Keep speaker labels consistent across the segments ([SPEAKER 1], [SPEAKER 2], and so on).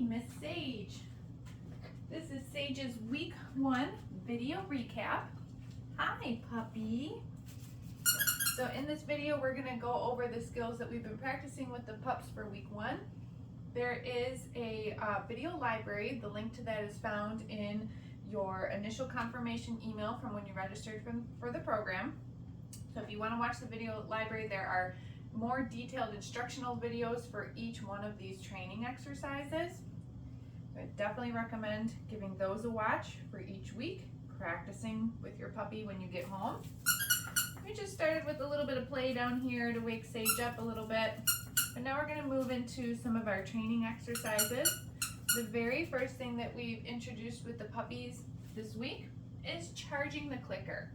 [SPEAKER 1] Miss Saige. This is Saige's week 1 video recap. Hi, puppy. So in this video, we're gonna go over the skills that we've been practicing with the pups for week 1. There is a video library. The link to that is found in your initial confirmation email from when you registered for the program. So if you want to watch the video library, there are more detailed instructional videos for each one of these training exercises. I definitely recommend giving those a watch for each week, practicing with your puppy when you get home. We just started with a little bit of play down here to wake Saige up a little bit. And now we're going to move into some of our training exercises. The very first thing that we've introduced with the puppies this week is charging the clicker.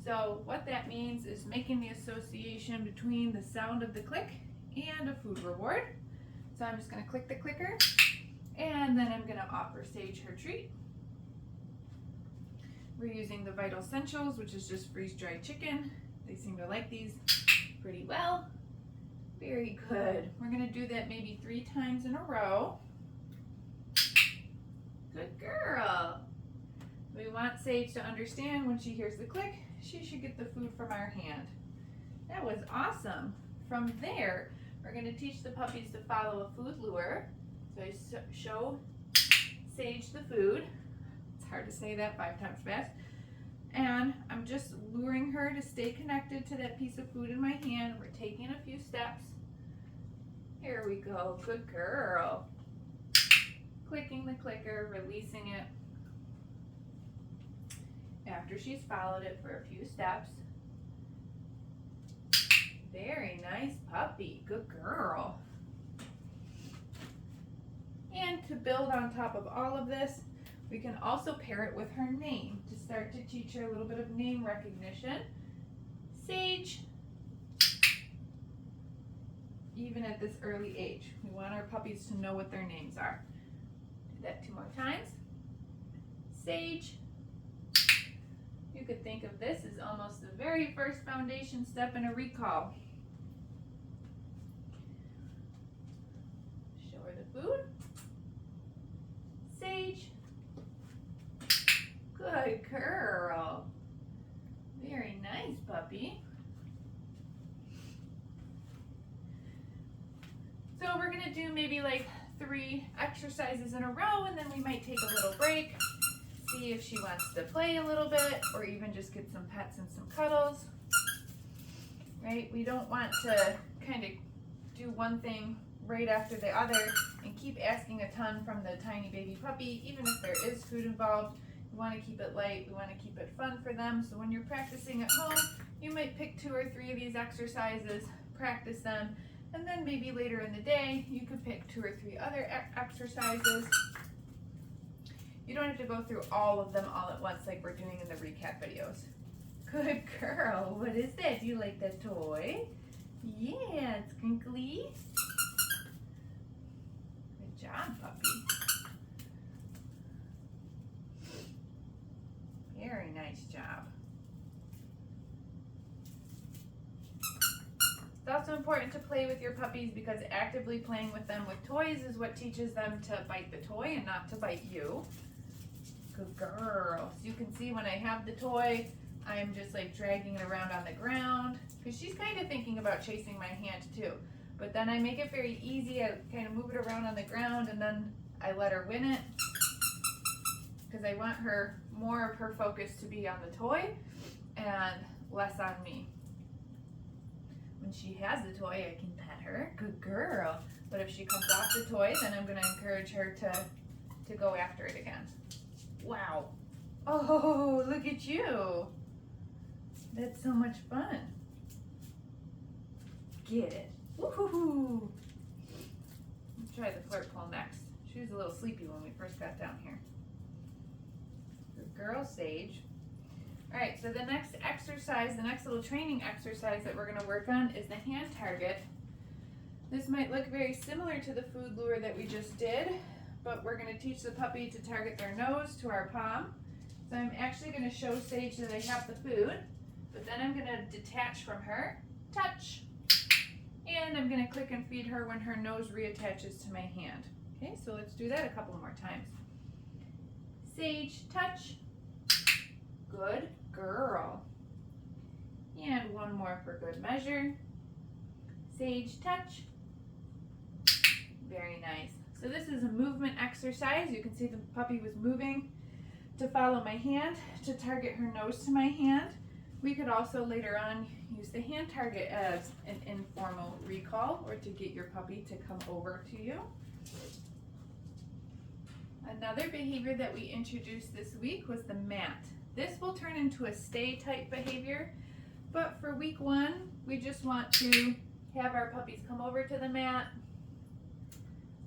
[SPEAKER 1] So what that means is making the association between the sound of the click and a food reward. So I'm just going to click the clicker and then I'm going to offer Saige her treat. We're using the Vital Essentials, which is just freeze-dried chicken. They seem to like these pretty well. Very good. We're going to do that maybe 3 times in a row. Good girl. We want Saige to understand when she hears the click, she should get the food from our hand. That was awesome. From there, we're going to teach the puppies to follow a food lure. So I show Saige the food. It's hard to say that 5 times fast. And I'm just luring her to stay connected to that piece of food in my hand. We're taking a few steps. Here we go. Good girl. Clicking the clicker, releasing it after she's followed it for a few steps. Very nice puppy. Good girl. And to build on top of all of this, we can also pair it with her name to start to teach her a little bit of name recognition. Saige. Even at this early age, we want our puppies to know what their names are. Do that 2 more times. Saige. You could think of this as almost the very first foundation step in a recall. Show her the food. Saige. Good girl. Very nice, puppy. So we're going to do maybe like 3 exercises in a row, and then we might take a little break, see if she wants to play a little bit, or even just get some pets and some cuddles, right? We don't want to kind of do one thing right after the other and keep asking a ton from the tiny baby puppy, even if there is food involved. We want to keep it light, we want to keep it fun for them. So when you're practicing at home, you might pick 2 or 3 of these exercises, practice them, and then maybe later in the day, you could pick 2 or 3 other exercises. You don't have to go through all of them all at once like we're doing in the recap videos. Good girl. What is that? Do you like that toy? Yeah, it's crinkly. Good job, puppy. Very nice job. It's also important to play with your puppies because actively playing with them with toys is what teaches them to bite the toy and not to bite you. Good girl. So you can see when I have the toy, I'm just like dragging it around on the ground because she's kind of thinking about chasing my hand too. But then I make it very easy. I kind of move it around on the ground and then I let her win it because I want her more of her focus to be on the toy and less on me. When she has the toy, I can pet her. Good girl. But if she comes off the toy, then I'm going to encourage her to go after it again. Wow. Oh, look at you. That's so much fun. Get it. Woohoo. Let's try the flirt pole next. She was a little sleepy when we first got down here. Good girl, Saige. All right, so the next exercise, the next little training exercise that we're going to work on is the hand target. This might look very similar to the food lure that we just did, but we're going to teach the puppy to target their nose to our palm. So I'm actually going to show Saige that I have the food, but then I'm going to detach from her, touch, and I'm going to click and feed her when her nose reattaches to my hand. Okay, so let's do that a couple more times. Saige, touch. Good girl. And one more for good measure. Saige, touch. Very nice. So this is a movement exercise. You can see the puppy was moving to follow my hand, to target her nose to my hand. We could also later on use the hand target as an informal recall or to get your puppy to come over to you. Another behavior that we introduced this week was the mat. This will turn into a stay type behavior, but for week 1, we just want to have our puppies come over to the mat.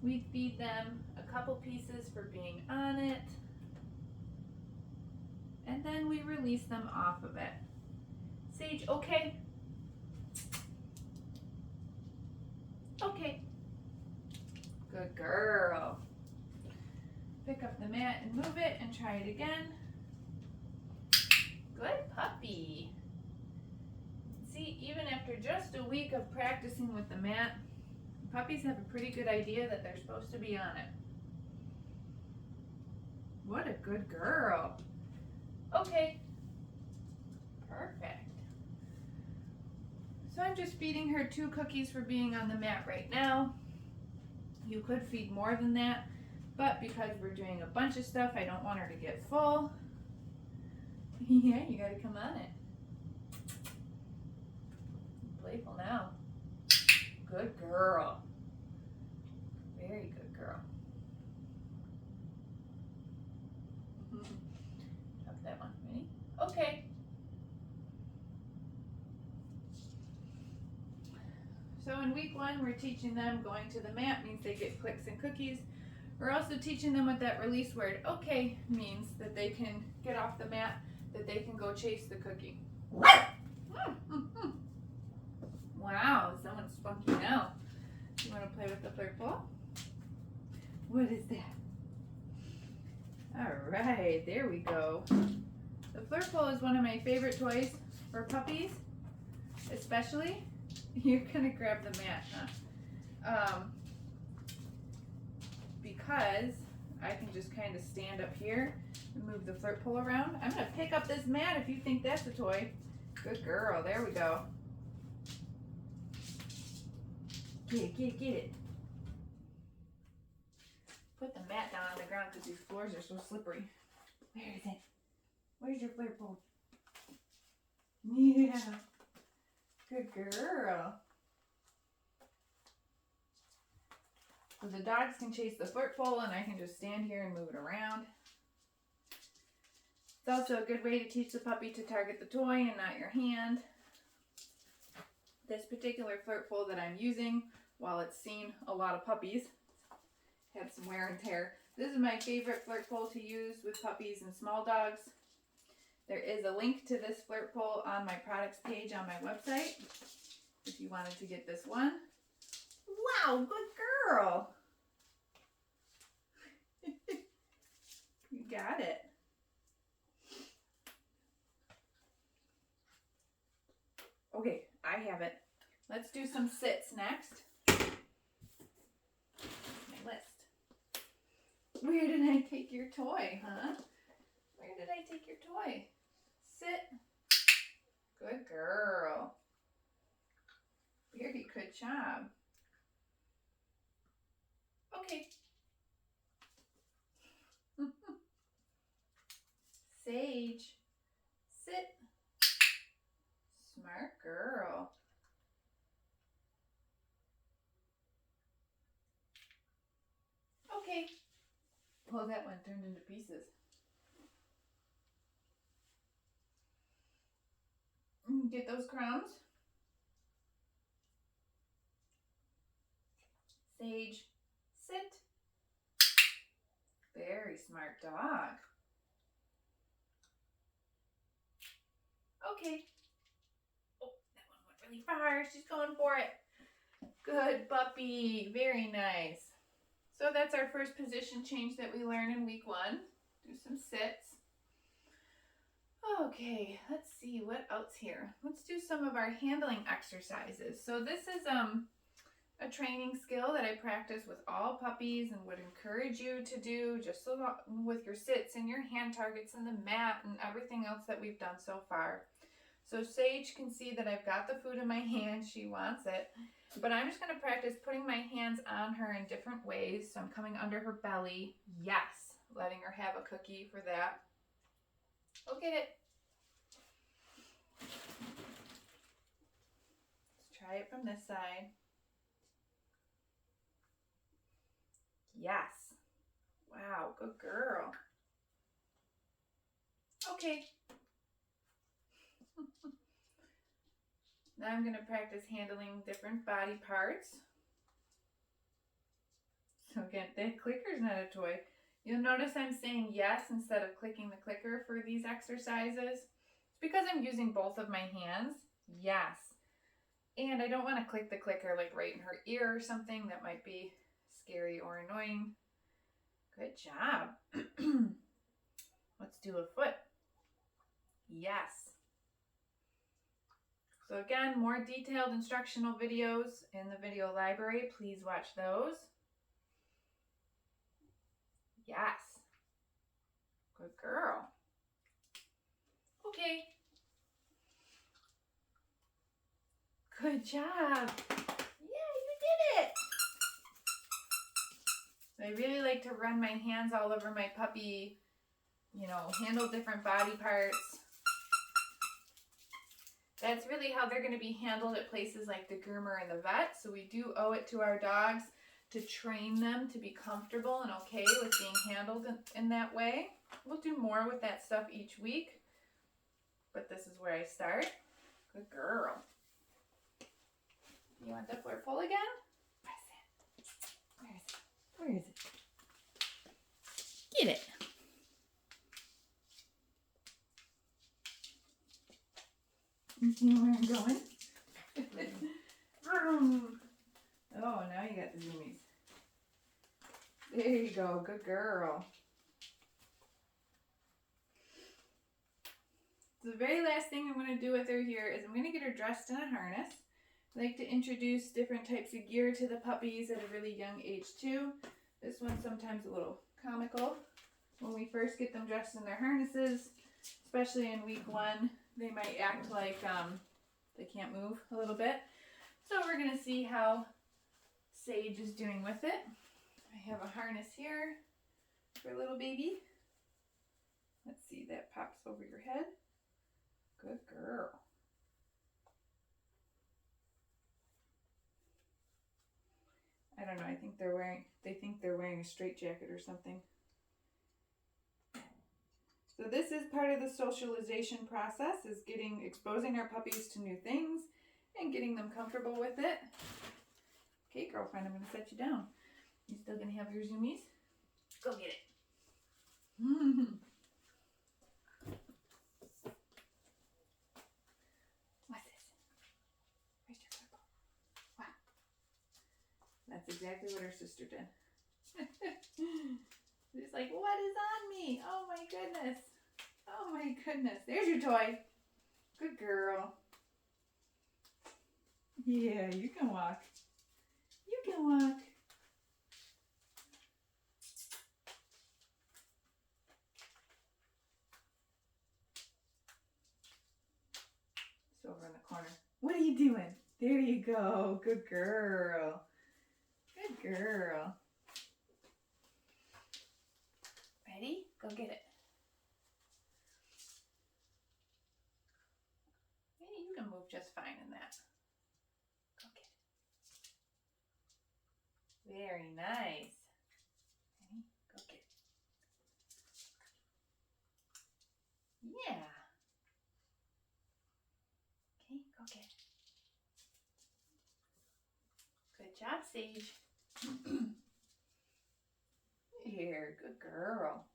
[SPEAKER 1] We feed them a couple pieces for being on it, and then we release them off of it. Saige, okay? Okay. Good girl. Pick up the mat and move it and try it again. Good puppy. See, even after just a week of practicing with the mat, puppies have a pretty good idea that they're supposed to be on it. What a good girl. Okay. Perfect. So I'm just feeding her 2 cookies for being on the mat right now. You could feed more than that, but because we're doing a bunch of stuff, I don't want her to get full. Yeah, you gotta come on it. Playful now. Good girl. Very good girl. Up that one. Ready? Okay. So in week 1, we're teaching them going to the mat means they get clicks and cookies. We're also teaching them what that release word, okay, means that they can get off the mat, that they can go chase the cookie. Wow, someone's spunky now. You want to play with the flirt ball? What is that? All right, there we go. The flirt ball is one of my favorite toys for puppies, especially. You're gonna grab the mat, huh? Because I can just kind of stand up here and move the flirt pole around. I'm gonna pick up this mat if you think that's a toy. Good girl, there we go. Get it, get it, get it. Put the mat down on the ground because these floors are so slippery. Where is it? Where's your flirt pole? Yeah. Good girl. So the dogs can chase the flirt pole and I can just stand here and move it around. It's also a good way to teach the puppy to target the toy and not your hand. This particular flirt pole that I'm using, while it's seen a lot of puppies, had some wear and tear. This is my favorite flirt pole to use with puppies and small dogs. There is a link to this flirt pole on my products page on my website if you wanted to get this one. Wow, good girl. You got it. Okay, I have it. Let's do some sits next. My list. Where did I take your toy, huh? Where did I take your toy? Sit. Good girl. Very good job. Okay. Saige. Sit. Smart girl. Okay. Well, that one turned into pieces. Get those crumbs. Saige, sit. Very smart dog. Okay. Oh, that one went really far. She's going for it. Good puppy. Very nice. So that's our first position change that we learn in week 1. Do some sits. Okay, let's see what else here. Let's do some of our handling exercises. So this is a a training skill that I practice with all puppies and would encourage you to do just so with your sits and your hand targets and the mat and everything else that we've done so far. So Saige can see that I've got the food in my hand. She wants it. But I'm just going to practice putting my hands on her in different ways. So I'm coming under her belly. Yes. Letting her have a cookie for that. Go get it. Let's try it from this side. Yes. Wow, good girl. Okay. Now I'm going to practice handling different body parts. So again, that clicker's not a toy. You'll notice I'm saying yes instead of clicking the clicker for these exercises. It's because I'm using both of my hands. Yes. And I don't want to click the clicker like right in her ear or something. That might be scary or annoying. Good job. Let's do a foot. Yes. So again, more detailed instructional videos in the video library. Please watch those. Yes. Good girl. Okay. Good job. Yeah, you did it. So I really like to run my hands all over my puppy, you know, handle different body parts. That's really how they're going to be handled at places like the groomer and the vet. So we do owe it to our dogs to train them to be comfortable and okay with being handled in that way. We'll do more with that stuff each week, but this is where I start. Good girl. You want the flirtful again? Where is it? Where is it? Get it. You see where I'm going? Oh, now you got the zoomies. There you go. Good girl. So the very last thing I'm going to do with her here is I'm going to get her dressed in a harness. I like to introduce different types of gear to the puppies at a really young age too. This one's sometimes a little comical. When we first get them dressed in their harnesses, especially in week 1, they might act like they can't move a little bit. So we're going to see how Saige is doing with it. I have a harness here for little baby. Let's see, that pops over your head. Good girl. I don't know, they think they're wearing a straitjacket or something. So this is part of the socialization process, is exposing our puppies to new things and getting them comfortable with it. Okay, girlfriend, I'm going to set you down. You still going to have your zoomies? Go get it. What's this? Where's your purple? Wow. That's exactly what her sister did. She's like, what is on me? Oh my goodness. Oh my goodness. There's your toy. Good girl. Yeah, you can walk. You can walk. It's over in the corner. What are you doing? There you go. Good girl. Good girl. Ready? Go get it. Hey, you can move just fine in that. Go get it. Very nice. Ready? Go get it. Yeah. Okay, go get it. Good job, Saige. Here, good girl.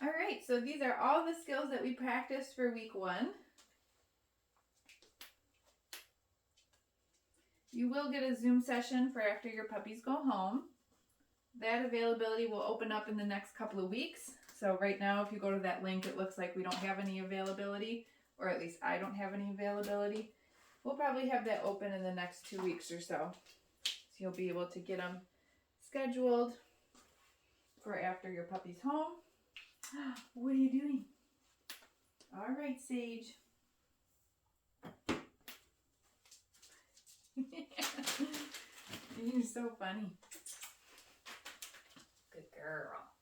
[SPEAKER 1] All right, so these are all the skills that we practiced for week 1. You will get a Zoom session for after your puppies go home. That availability will open up in the next couple of weeks. So right now, if you go to that link, it looks like we don't have any availability, or at least I don't have any availability. we'll probably have that open in the next 2 weeks or so. So you'll be able to get them scheduled for after your puppy's home. What are you doing? All right, Saige. You're so funny. Good girl.